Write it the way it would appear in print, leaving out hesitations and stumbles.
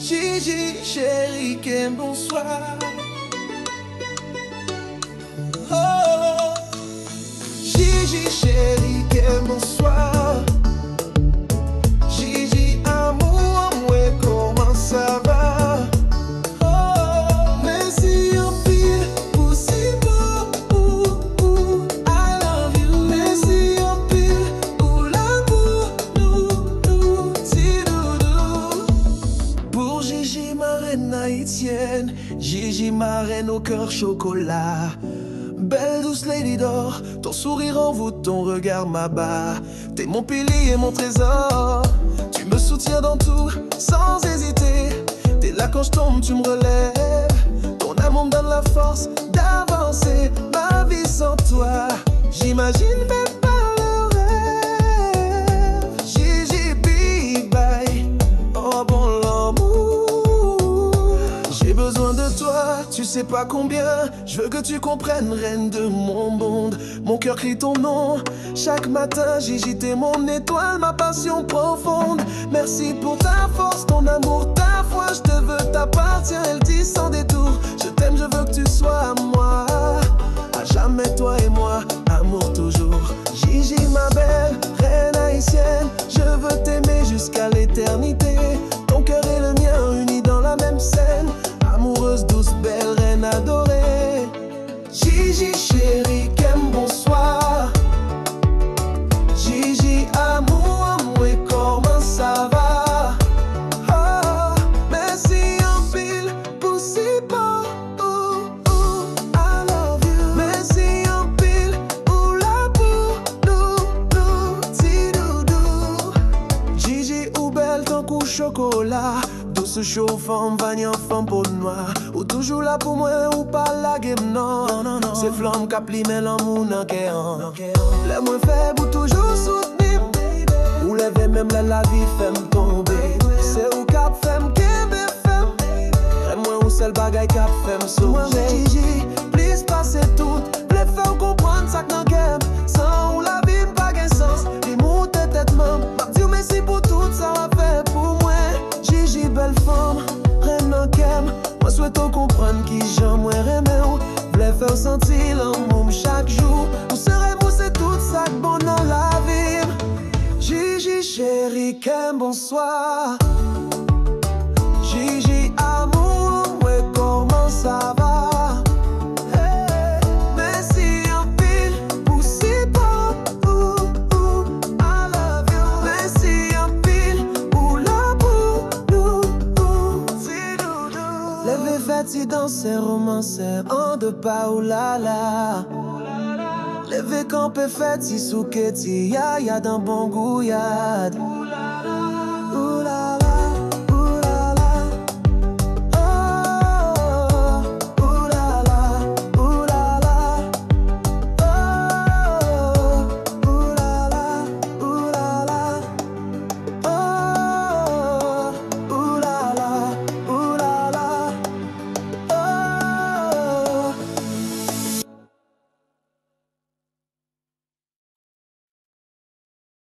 Gigi, chérie, quel bonsoir. Oh, Gigi, chérie, quel bonsoir. Gigi, amour, moi, comment ça va? Oh, merci en pile pour si beau. I love you. Merci en pile pour l'amour, nous, si doudou. Pour Gigi, ma reine haïtienne, Gigi, ma reine au cœur chocolat. Belle douce lady d'or, ton sourire envoûte, ton regard m'abat. T'es mon pilier et mon trésor, tu me soutiens dans tout, sans hésiter. T'es là quand je tombe, tu me relèves. Ton amour me donne la force d'avancer. Ma vie sans toi, j'imagine même pas le rêve. Gigi, big bye, oh bon l'amour. J'ai besoin de toi, tu sais pas combien. Je veux que tu comprennes, reine de mon monde. Mon cœur crie ton nom chaque matin. Gigi, t'es mon étoile, ma passion profonde. Merci pour ta force, ton amour, ta foi. Je te veux, t'appartiens, elle dit sans détour. Je t'aime, je veux que tu sois à moi. À jamais toi et moi, amour toujours. Gigi, ma belle reine haïtienne, je veux t'aimer jusqu'à l'éternité. Ton cœur et le mien unis dans la même scène. Amoureuse, douce, belle reine adorée. Gigi, chérie, quel bonsoir. Gigi, amour, moi, comment ça va? Oh, merci en pile pour si beau. I love you. Merci en pile pour l'amour, nous, si doudou. Gigi, ou belle, ton coup chocolat. Douce chauffant, vanille en femme peau noire. Ou toujours là pour moi, ou pas la game, non. C'est flamme qui plie, mais l'amour n'a qu'un. Les moins faibles, ou toujours soutenir. Ou lever même la vie, fait tomber. C'est où cap femme, qu'est-ce femme. Et moi, ou seul bagaille cap femme, sauver. Moi, Gigi, please, passez tout. Les faire comprendre ça que dans game. Sans ou la vie, pas gain sens. Les mots, tête, maman. M'a dit merci pour tout, ça va faire pour moi. Gigi, belle femme, reine en kem. Moi souhaite comprendre qui j'en moi remè ou. V'lè faire sentir l'amour chaque jour. Ou serait mou c'est tout ça que bon dans la vie. Gigi, chérie, quel bonsoir. Gigi, amour, ouais, comment ça va? Si danser, romancer, en deux pas ou la la. Levé campé fait si souketi, ya ya d'un bon gouyade.